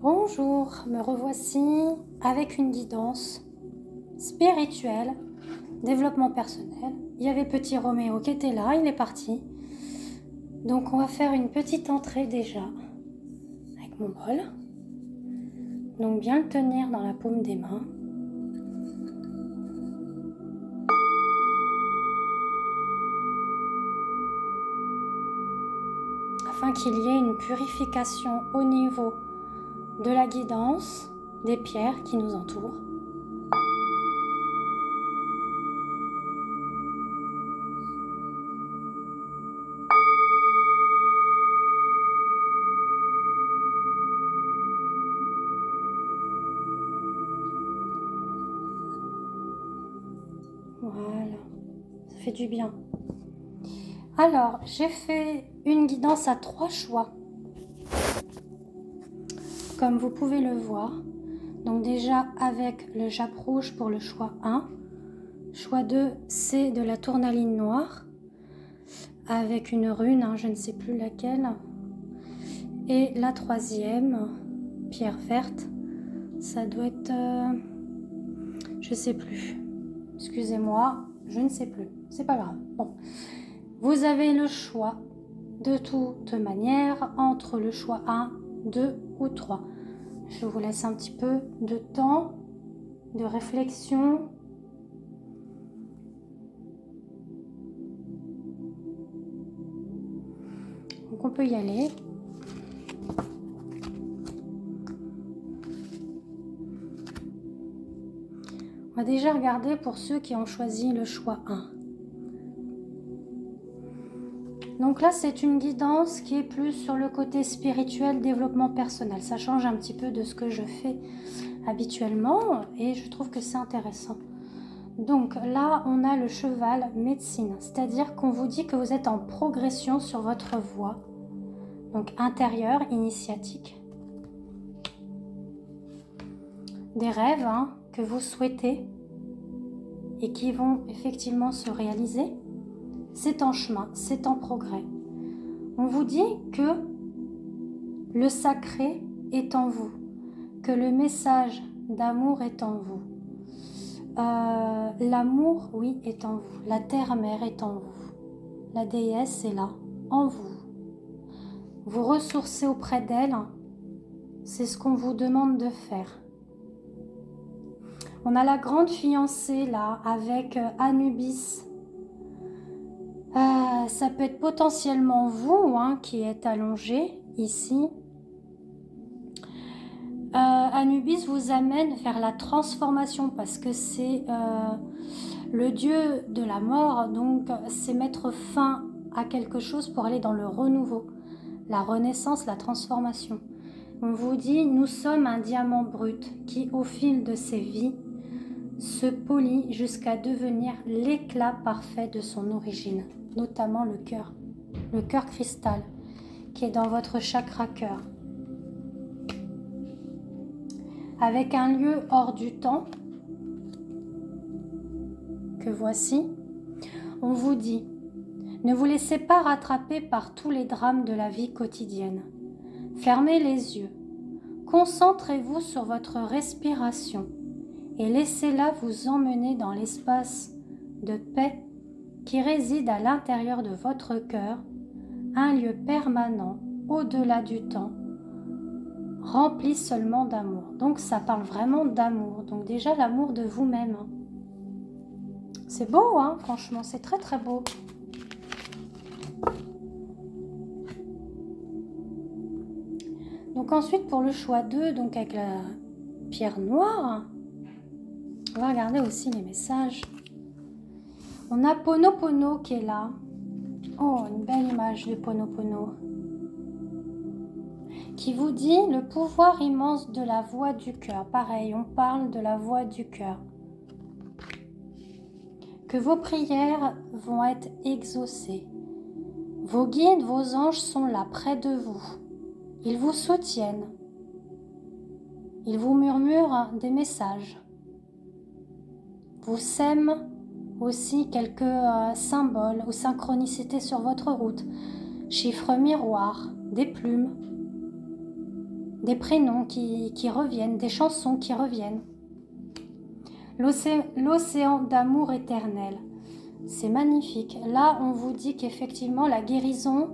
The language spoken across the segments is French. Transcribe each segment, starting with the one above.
Bonjour, me revoici avec une guidance spirituelle, développement personnel. Il y avait petit Roméo qui était là, il est parti. Donc on va faire une petite entrée déjà avec mon bol. Donc bien le tenir dans la paume des mains. Afin qu'il y ait une purification au niveau de la guidance, des pierres qui nous entourent. Voilà, ça fait du bien. Alors, j'ai fait une guidance à 3 choix. Comme vous pouvez le voir. Donc déjà avec le jappe rouge pour le choix 1. Choix 2, c'est de la tourmaline noire. Avec une rune, je ne sais plus laquelle. Et la troisième, pierre verte. Ça doit être... je sais plus. Excusez-moi, je ne sais plus. C'est pas grave. Bon. Vous avez le choix de toute manière entre le choix 1, 2 ou 3. Je vous laisse un petit peu de temps, de réflexion. Donc on peut y aller. On va déjà regarder pour ceux qui ont choisi le choix 1. Donc là, c'est une guidance qui est plus sur le côté spirituel, développement personnel. Ça change un petit peu de ce que je fais habituellement et je trouve que c'est intéressant. Donc là, on a le cheval médecine, c'est-à-dire qu'on vous dit que vous êtes en progression sur votre voie, donc intérieure, initiatique. Des rêves que vous souhaitez et qui vont effectivement se réaliser. C'est en chemin, c'est en progrès. On vous dit que le sacré est en vous, que le message d'amour est en vous. L'amour, oui, est en vous. La terre-mère est en vous. La déesse est là, en vous. Vous ressourcez auprès d'elle, c'est ce qu'on vous demande de faire. On a la grande fiancée là, avec Anubis. Ça peut être potentiellement vous qui êtes allongé ici. Anubis vous amène vers la transformation parce que c'est le dieu de la mort, donc c'est mettre fin à quelque chose pour aller dans le renouveau, la renaissance, la transformation. On vous dit, nous sommes un diamant brut qui, au fil de ses vies, se polit jusqu'à devenir l'éclat parfait de son origine, notamment le cœur cristal qui est dans votre chakra cœur. Avec un lieu hors du temps que voici, on vous dit, ne vous laissez pas rattraper par tous les drames de la vie quotidienne. Fermez les yeux, concentrez-vous sur votre respiration et laissez-la vous emmener dans l'espace de paix qui réside à l'intérieur de votre cœur, un lieu permanent au-delà du temps, rempli seulement d'amour. Donc ça parle vraiment d'amour. Donc déjà l'amour de vous-même. C'est beau, franchement, c'est très très beau. Donc ensuite pour le choix 2, donc avec la pierre noire, on va regarder aussi les messages. On a Ponopono qui est là. Oh, une belle image de Ponopono. Qui vous dit le pouvoir immense de la voix du cœur. Pareil, on parle de la voix du cœur. Que vos prières vont être exaucées. Vos guides, vos anges sont là, près de vous. Ils vous soutiennent. Ils vous murmurent des messages. Vous sèment aussi quelques symboles ou synchronicités sur votre route. Chiffres miroirs, des plumes. des prénoms qui reviennent, des chansons qui reviennent. L'océan d'amour éternel. C'est magnifique. Là, on vous dit qu'effectivement, la guérison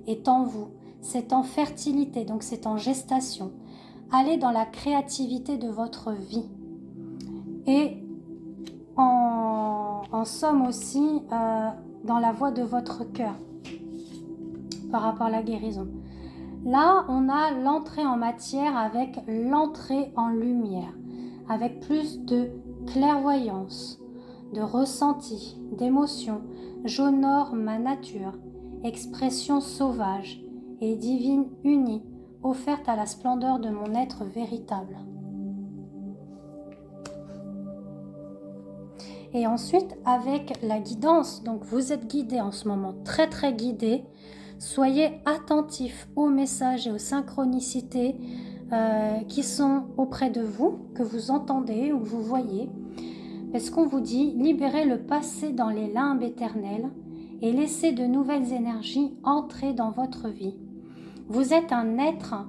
est en vous. C'est en fertilité, donc c'est en gestation. Allez dans la créativité de votre vie. Et en somme aussi, dans la voie de votre cœur, par rapport à la guérison. Là, on a l'entrée en matière avec l'entrée en lumière, avec plus de clairvoyance, de ressenti, d'émotion. J'honore ma nature, expression sauvage et divine unie, offerte à la splendeur de mon être véritable. Et ensuite, avec la guidance, donc vous êtes guidé en ce moment, très très guidé. Soyez attentifs aux messages et aux synchronicités qui sont auprès de vous, que vous entendez ou que vous voyez. Parce qu'on vous dit, libérez le passé dans les limbes éternelles et laissez de nouvelles énergies entrer dans votre vie. Vous êtes un être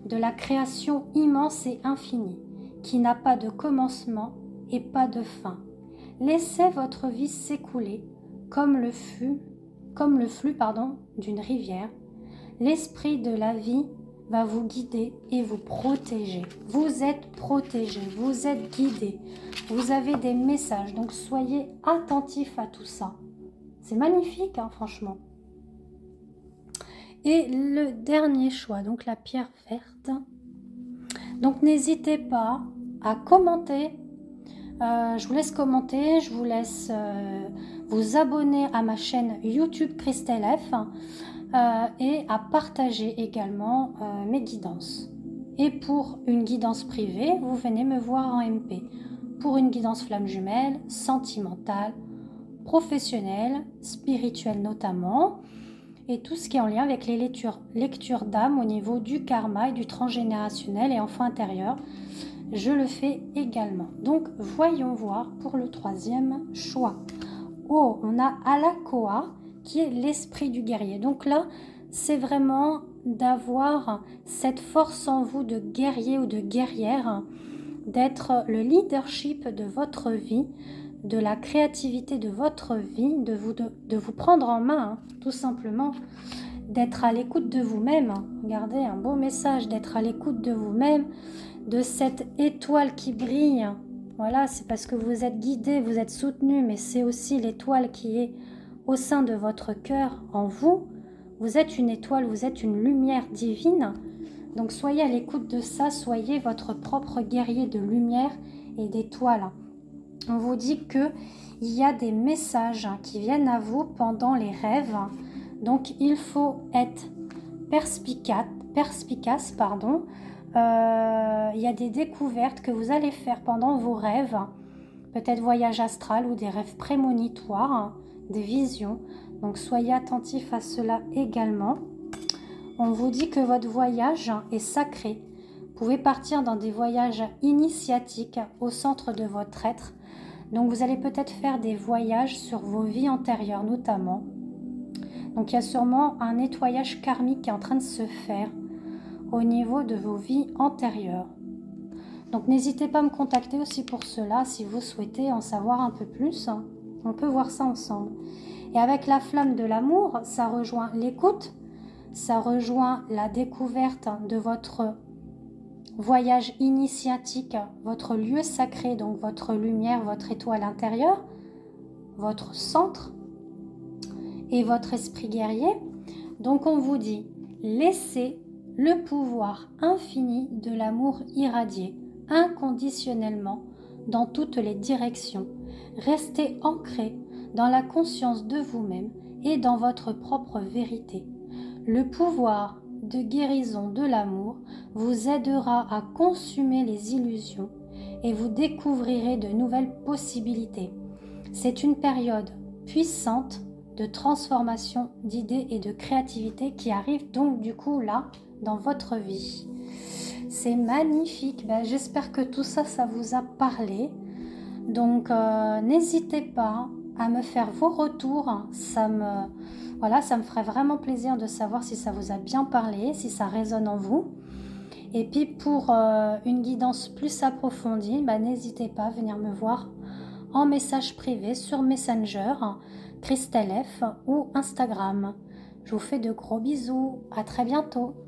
de la création immense et infinie, qui n'a pas de commencement et pas de fin. Laissez votre vie s'écouler comme le flux d'une rivière. L'esprit de la vie va vous guider et vous protéger. Vous êtes protégé, vous êtes guidé, vous avez des messages, donc soyez attentifs à tout ça. C'est magnifique, hein, franchement. Et le dernier choix, donc la pierre verte. Donc n'hésitez pas à commenter. Je vous laisse commenter, je vous laisse vous abonner à ma chaîne YouTube Christelle F et à partager également mes guidances. Et pour une guidance privée, vous venez me voir en MP. Pour une guidance flamme jumelle, sentimentale, professionnelle, spirituelle notamment, et tout ce qui est en lien avec les lectures d'âme au niveau du karma et du transgénérationnel et enfant intérieur. Je le fais également. Donc, voyons voir pour le troisième choix. Oh, on a Alakoa, qui est l'esprit du guerrier. Donc là, c'est vraiment d'avoir cette force en vous de guerrier ou de guerrière, d'être le leadership de votre vie, de la créativité de votre vie, de vous prendre en main, hein, tout simplement, d'être à l'écoute de vous-même. Regardez, un beau message, d'être à l'écoute de vous-même, de cette étoile qui brille. Voilà, c'est parce que vous êtes guidé, vous êtes soutenu, mais c'est aussi l'étoile qui est au sein de votre cœur, en vous. Vous êtes une étoile, vous êtes une lumière divine. Donc soyez à l'écoute de ça, soyez votre propre guerrier de lumière et d'étoiles. On vous dit qu'il y a des messages qui viennent à vous pendant les rêves. Donc il faut être perspicace. Il y a des découvertes que vous allez faire pendant vos rêves, peut-être voyage astral ou des rêves prémonitoires, des visions. Donc soyez attentifs à cela également. On vous dit que votre voyage est sacré. Vous pouvez partir dans des voyages initiatiques au centre de votre être. Donc vous allez peut-être faire des voyages sur vos vies antérieures notamment. Donc il y a sûrement un nettoyage karmique qui est en train de se faire au niveau de vos vies antérieures. Donc n'hésitez pas à me contacter aussi pour cela si vous souhaitez en savoir un peu plus. On peut voir ça ensemble. Et avec la flamme de l'amour, ça rejoint l'écoute, ça rejoint la découverte de votre voyage initiatique, votre lieu sacré, donc votre lumière, votre étoile intérieure, votre centre et votre esprit guerrier. Donc on vous dit, laissez le pouvoir infini de l'amour irradier inconditionnellement dans toutes les directions. Restez ancré dans la conscience de vous-même et dans votre propre vérité. Le pouvoir de guérison de l'amour vous aidera à consumer les illusions et vous découvrirez de nouvelles possibilités. C'est une période puissante de transformation d'idées et de créativité qui arrive donc du coup là dans votre vie. C'est magnifique. J'espère que tout ça, ça vous a parlé. Donc n'hésitez pas à me faire vos retours. Ça me ferait vraiment plaisir de savoir si ça vous a bien parlé, si ça résonne en vous. Et puis pour une guidance plus approfondie, n'hésitez pas à venir me voir en message privé sur Messenger, Christelle F ou Instagram. Je vous fais de gros bisous, à très bientôt.